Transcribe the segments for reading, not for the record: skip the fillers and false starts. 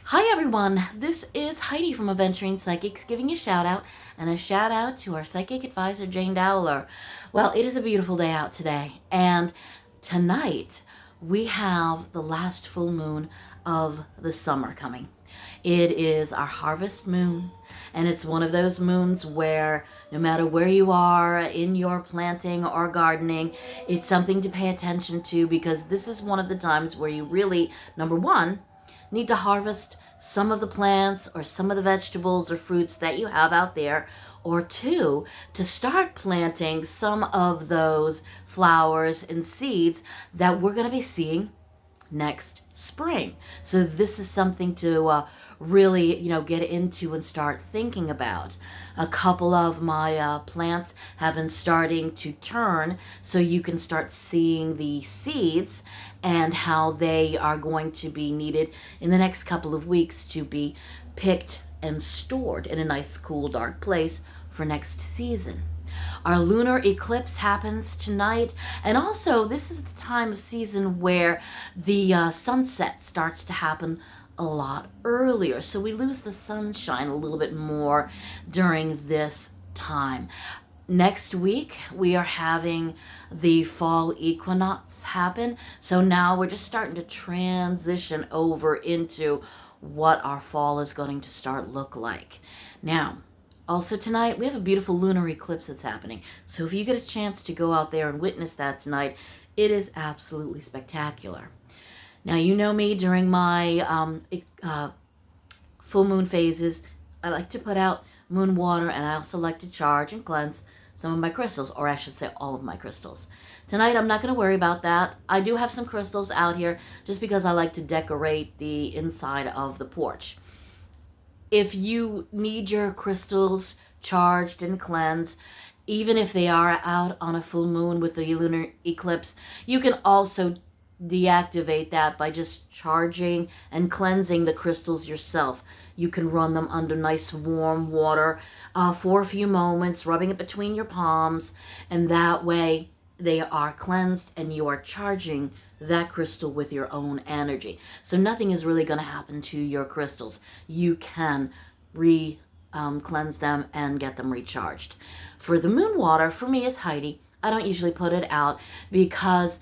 Hi everyone, this is Heidi from Adventuring Psychics giving you a shout out, and a shout out to our psychic advisor Jane Dowler. Well, it is a beautiful day out today, and tonight we have the last full moon of the summer coming. It is our harvest moon, and it's one of those moons where no matter where you are in your planting or gardening, it's something to pay attention to, because this is one of the times where you really, number one, need to harvest some of the plants or some of the vegetables or fruits that you have out there, or two, to start planting some of those flowers and seeds that we're going to be seeing next spring. So this is something to really, get into and start thinking about. A couple of my plants have been starting to turn, so you can start seeing the seeds and how they are going to be needed in the next couple of weeks to be picked and stored in a nice, cool, dark place for next season. Our lunar eclipse happens tonight, and also this is the time of season where the sunset starts to happen a lot earlier, so we lose the sunshine a little bit more during this time. Next week we are having the fall equinox happen, so now we're just starting to transition over into what our fall is going to start look like. Now, also tonight, we have a beautiful lunar eclipse that's happening. So if you get a chance to go out there and witness that tonight, it is absolutely spectacular. Now, you know me, during my full moon phases, I like to put out moon water, and I also like to charge and cleanse some of my crystals, or I should say all of my crystals. Tonight, I'm not going to worry about that. I do have some crystals out here just because I like to decorate the inside of the porch. If you need your crystals charged and cleansed, even if they are out on a full moon with the lunar eclipse, you can also deactivate that by just charging and cleansing the crystals yourself. You can run them under nice warm water for a few moments, rubbing it between your palms, and that way they are cleansed and you are charging that crystal with your own energy. So nothing is really going to happen to your crystals. You can cleanse them and get them recharged. For the moon water, for me as Heidi, I don't usually put it out because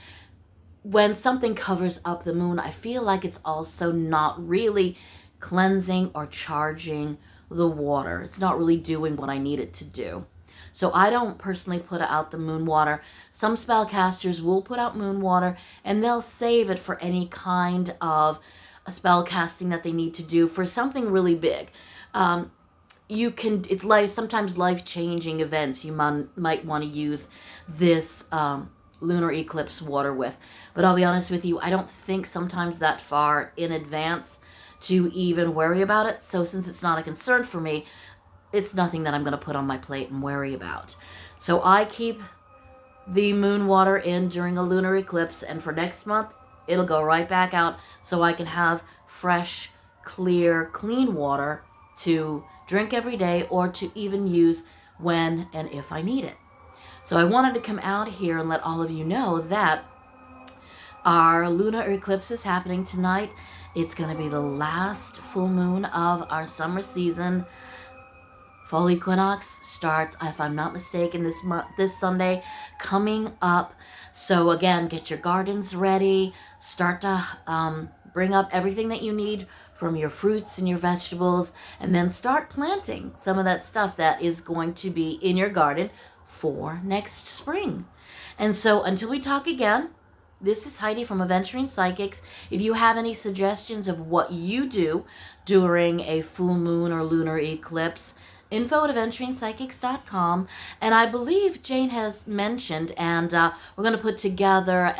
when something covers up the moon, I feel like it's also not really cleansing or charging the water. It's not really doing what I need it to do. So I don't personally put out the moon water. Some spellcasters will put out moon water, and they'll save it for any kind of a spell casting that they need to do for something really big. It's sometimes life-changing events you might want to use this lunar eclipse water with. But I'll be honest with you, I don't think sometimes that far in advance to even worry about it. So since it's not a concern for me, it's nothing that I'm going to put on my plate and worry about. So I keep the moon water in during a lunar eclipse, and for next month, it'll go right back out so I can have fresh, clear, clean water to drink every day, or to even use when and if I need it. So I wanted to come out here and let all of you know that our lunar eclipse is happening tonight. It's going to be the last full moon of our summer season. Fall equinox starts, if I'm not mistaken, this Sunday coming up. So again, get your gardens ready. Start to bring up everything that you need from your fruits and your vegetables, and then start planting some of that stuff that is going to be in your garden for next spring. And so until we talk again, this is Heidi from Adventuring Psychics. If you have any suggestions of what you do during a full moon or lunar eclipse, info@adventuringpsychics.com. And I believe Jane has mentioned, and we're going to put together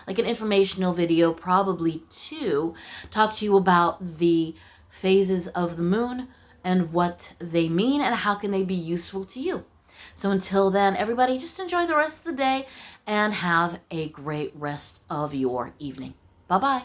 like an informational video, probably to talk to you about the phases of the moon and what they mean and how can they be useful to you. So until then, everybody, just enjoy the rest of the day and have a great rest of your evening. Bye-bye.